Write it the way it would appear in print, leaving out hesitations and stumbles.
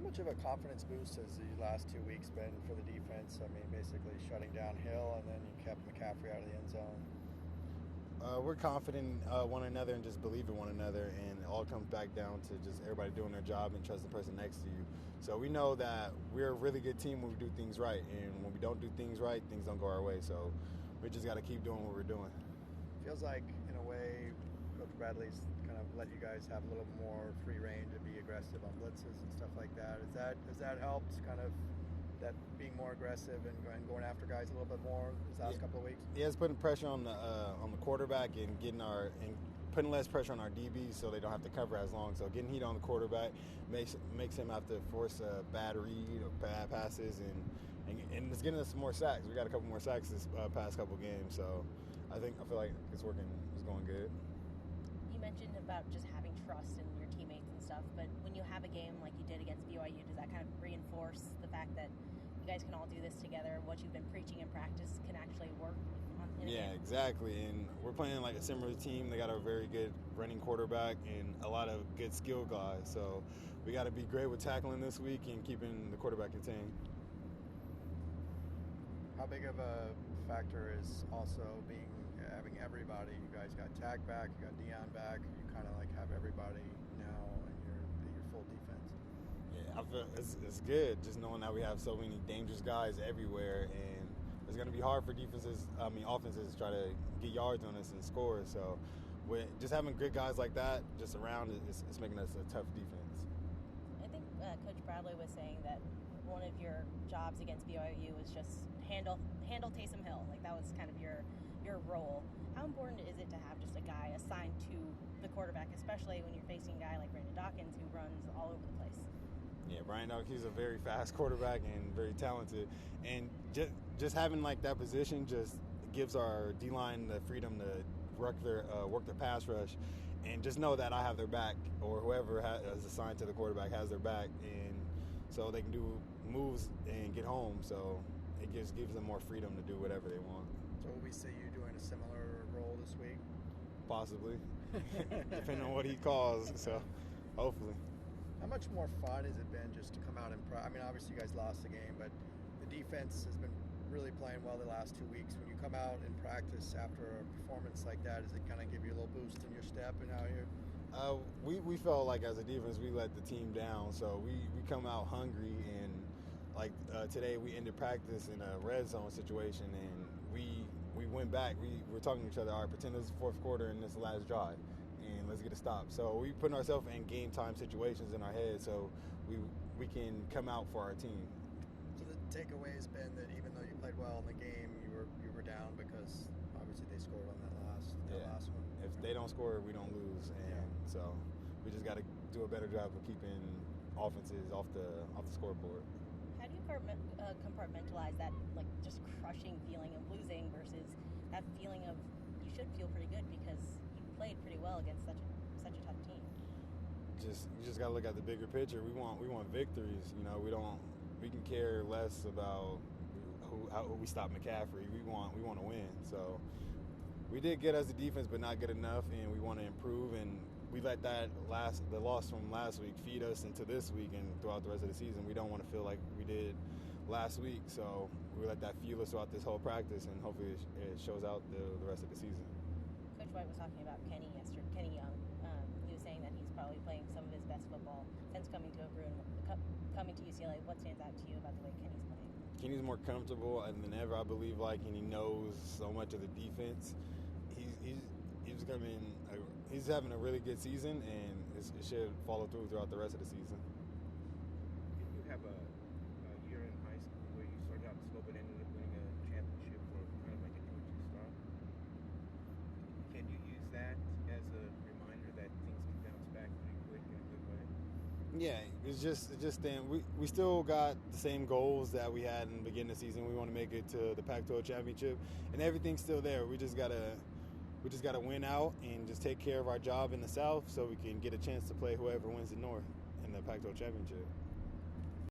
much of a confidence boost has the last 2 weeks been for the defense? I mean, basically shutting down Hill, and then you kept McCaffrey out of the end zone. We're confident in one another and just believe in one another, and it all comes back down to just everybody doing their job and trust the person next to you. So we know that we're a really good team when we do things right, and when we don't do things right, things don't go our way. So we just got to keep doing what we're doing. Feels like, in a way, Coach Bradley's kind of let you guys have a little more free reign to be aggressive on blitzes and stuff like that. Has that helped kind of that being more aggressive and going after guys a little bit more these last couple of weeks? Yeah, it's putting pressure on the quarterback and putting less pressure on our DBs so they don't have to cover as long. So getting heat on the quarterback makes him have to force a bad read or bad passes, and it's getting us more sacks. We got a couple more sacks this past couple games, so I feel like it's working. It's going good. You mentioned about just having trust in your teammates and stuff, but when you have a game like you did against BYU, does that kind of reinforce the fact that you guys can all do this together? What you've been preaching in practice can actually work in a game? Exactly. And we're playing like a similar team. They got a very good running quarterback and a lot of good skill guys. So we got to be great with tackling this week and keeping the quarterback contained. How big of a factor is also having everybody? You guys got Tag back, you got Dion back. You kind of like have everybody now in your full defense. Yeah, I feel it's good just knowing that we have so many dangerous guys everywhere, and it's going to be hard for offenses to try to get yards on us and score. So with just having good guys like that just around, it's making us a tough defense. I think Coach Bradley was saying that one of your jobs against BYU was just handle Taysom Hill. Like that was kind of your role. How important is it to have just a guy assigned to the quarterback, especially when you're facing a guy like Brandon Dawkins who runs all over the place? Yeah, Brian Dawkins, he's a very fast quarterback and very talented. And just having like that position just gives our D-line the freedom to work their pass rush, and just know that I have their back, or whoever is assigned to the quarterback has their back, and so they can do moves and get home. So it gives them more freedom to do whatever they want. So will we see you doing a similar role this week? Possibly, depending on what he calls. So hopefully. How much more fun has it been just to come out and I mean, obviously you guys lost the game, but the defense has been really playing well the last 2 weeks. When you come out in practice after a performance like that, does it kind of give you a little boost in your step and how you're? We felt like as a defense we let the team down, so we come out hungry, and like today we ended practice in a red zone situation, and we went back. We were talking to each other, all right, pretend this is the fourth quarter and this is the last drive, and let's get a stop. So we put ourselves in game time situations in our head so we can come out for our team. So the takeaway has been that even though you played well in the game, you were down because obviously they scored on that last one. If they don't score, we don't lose, and so we just got to do a better job of keeping offenses off the scoreboard. How do you compartmentalize that, like, just crushing feeling of losing versus that feeling of you should feel pretty good because you played pretty well against such a tough team? You just got to look at the bigger picture. We want victories. You know, we can care less about how we stop McCaffrey. We want to win. So we did good as a defense, but not good enough, and we want to improve. And we let the loss from last week feed us into this week and throughout the rest of the season. We don't want to feel like we did last week, so we let that fuel us throughout this whole practice, and hopefully it shows out the rest of the season. Coach White was talking about Kenny Young. He was saying that he's probably playing some of his best football since coming to UCLA. What stands out to you about the way Kenny's playing? Kenny's more comfortable than ever, I believe, and he knows so much of the defense. He's having a really good season, and it should follow throughout the rest of the season. Did you have a year in high school where you started out slow but ended up winning a championship or kind of like a 2-2 start? Can you use that as a reminder that things can bounce back pretty quick in a good way? Yeah, it's just then we still got the same goals that we had in the beginning of the season. We want to make it to the Pac-12 championship, and everything's still there. We just gotta win out and just take care of our job in the South so we can get a chance to play whoever wins the North in the Pac-12 championship.